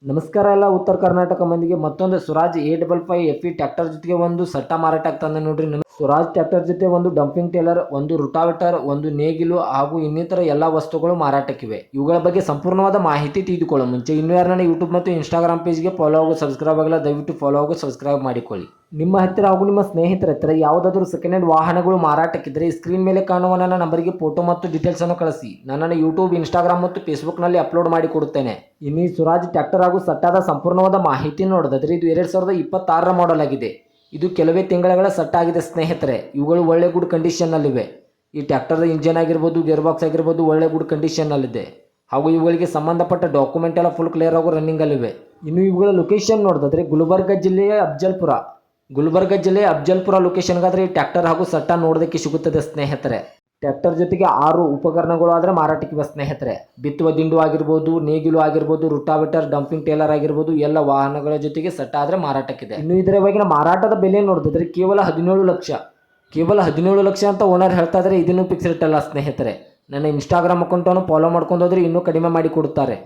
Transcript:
ನಮಸ್ಕಾರ ಎಲ್ಲ ಉತ್ತರ ಕರ್ನಾಟಕ ಮಂದಿಗೆ ಮತ್ತೊಂದು ಸ್ವರಾಜ್ 855 FE ಟ್ರ್ಯಾಕ್ಟರ್ ಜೊತೆಗೆ ಒಂದು ಸಟ್ಟ ಮಾರಾಟಕ್ಕೆ ತಂದೆ ನೋಡ್ರಿ. ಸ್ವರಾಜ್ ಟ್ರ್ಯಾಕ್ಟರ್ ಜೊತೆ ಒಂದು ಡಂಪಿಂಗ್ ಟೇಲರ್, ಒಂದು ರುಟಾವೇಟರ್, ಒಂದು ನೇಗಿಲು ಹಾಗೂ ಇನ್ನಿತರ ಎಲ್ಲ ವಸ್ತುಗಳು ಮಾರಾಟಕ್ಕಿವೆ. ಇವುಗಳ ಬಗ್ಗೆ ಸಂಪೂರ್ಣವಾದ ಮಾಹಿತಿ ತಿಳಿದುಕೊಳ್ಳೋ ಮುಂಚೆ ಇನ್ನೂ ಯಾರು ನನ್ನ ಯೂಟ್ಯೂಬ್ ಮತ್ತು ಇನ್ಸ್ಟಾಗ್ರಾಮ್ ಪೇಜ್ಗೆ ಫಾಲೋ ಆಗೋ ಸಬ್ಸ್ಕ್ರೈಬ್ ಆಗಿಲ್ಲ, ದಯವಿಟ್ಟು ಫಾಲೋ ಆಗೋ ಸಬ್ಸ್ಕ್ರೈಬ್ ಮಾಡಿಕೊಳ್ಳಿ. ನಿಮ್ಮ ಹತ್ತಿರ ಹಾಗೂ ನಿಮ್ಮ ಸ್ನೇಹಿತರ ಹತ್ತಿರ ಯಾವುದಾದರೂ ಸೆಕೆಂಡ್ ಹ್ಯಾಂಡ್ ವಾಹನಗಳು ಮಾರಾಟಕ್ಕಿದ್ದರೆ ಸ್ಕ್ರೀನ್ ಮೇಲೆ ಕಾಣುವ ನನ್ನ ನಂಬರಿಗೆ ಫೋಟೋ ಮತ್ತು ಡೀಟೇಲ್ಸ್ ಅನ್ನು ಕಳಿಸಿ. ನನ್ನನ್ನು ಯೂಟ್ಯೂಬ್, ಇನ್ಸ್ಟಾಗ್ರಾಮ್ ಮತ್ತು ಫೇಸ್ಬುಕ್ನಲ್ಲಿ ಅಪ್ಲೋಡ್ ಮಾಡಿ ಕೊಡುತ್ತೇನೆ. ಇನ್ನು ಈ ಸ್ವರಾಜ್ ಟ್ರ್ಯಾಕ್ಟರ್ ಹಾಗೂ ಸಟ್ಟಾದ ಸಂಪೂರ್ಣವಾದ ಮಾಹಿತಿ ನೋಡೋದಾದ್ರೆ ಇದು 2026ರ ಮಾಡೆಲ್ ಆಗಿದೆ. ಇದು ಕೆಲವೇ ತಿಂಗಳ ಸೆಟ್ ಆಗಿದೆ ಸ್ನೇಹಿತರೆ. ಇವುಗಳು ಒಳ್ಳೆ ಗುಡ್ ಕಂಡೀಷನ್ನಲ್ಲಿವೆ. ಈ ಟ್ರ್ಯಾಕ್ಟರ್ದ ಇಂಜಿನ್ ಆಗಿರ್ಬೋದು, ಗೇರ್ ಬಾಕ್ಸ್ ಆಗಿರ್ಬೋದು ಒಳ್ಳೆ ಗುಡ್ ಕಂಡೀಷನ್ನಲ್ಲಿದೆ. ಹಾಗೂ ಇವುಗಳಿಗೆ ಸಂಬಂಧಪಟ್ಟ ಡಾಕ್ಯುಮೆಂಟ್ ಎಲ್ಲ ಫುಲ್ ಕ್ಲಿಯರ್ ಆಗೋ ರನ್ನಿಂಗಲ್ಲಿವೆ. ಇನ್ನು ಇವುಗಳ ಲೊಕೇಶನ್ ನೋಡೋದಾದ್ರೆ ಗುಲ್ಬರ್ಗ ಜಿಲ್ಲೆಯ ಅಫ್ಜಲ್ಪುರ ಲೊಕೇಶನ್ಗಾದರೆ ಈ ಟ್ರ್ಯಾಕ್ಟರ್ ಹಾಗೂ ಸಟ್ಟ ನೋಡೋದಕ್ಕೆ ಸಿಗುತ್ತದೆ ಸ್ನೇಹಿತರೆ. ಟ್ರ್ಯಾಕ್ಟರ್ ಜೊತೆಗೆ 6 ಉಪಕರಣಗಳು ಆದರೆ ಮಾರಾಟಕ್ಕಿವೆ ಸ್ನೇಹಿತರೆ. ಬಿತ್ತುವ ದಿಂಡು ಆಗಿರ್ಬೋದು, ನೇಗಿಲು ಆಗಿರ್ಬೋದು, ರುಟಾವೇಟರ್, ಡಂಪಿಂಗ್ ಟೇಲರ್ ಆಗಿರ್ಬೋದು ಎಲ್ಲ ವಾಹನಗಳ ಜೊತೆಗೆ ಸಟ್ಟ ಆದರೆ ಮಾರಾಟಕ್ಕಿದೆ. ಇನ್ನು ಇದರ ಇವಾಗಿನ ಮಾರಾಟದ ಬೆಲೆ ನೋಡಿದ್ರೆ ಕೇವಲ 17 ಲಕ್ಷ ಅಂತ ಓನರ್ ಹೇಳ್ತಾ ಇದ್ದಾರೆ. ಇದನ್ನು ಫಿಕ್ಸ್ ರೇಟ್ ಅಲ್ಲ ಸ್ನೇಹಿತರೆ. ನನ್ನ ಇನ್ಸ್ಟಾಗ್ರಾಮ್ ಅಕೌಂಟನ್ನು ಫಾಲೋ ಮಾಡ್ಕೊಂಡು ಹೋದ್ರೆ ಇನ್ನೂ ಕಡಿಮೆ ಮಾಡಿ ಕೊಡುತ್ತಾರೆ.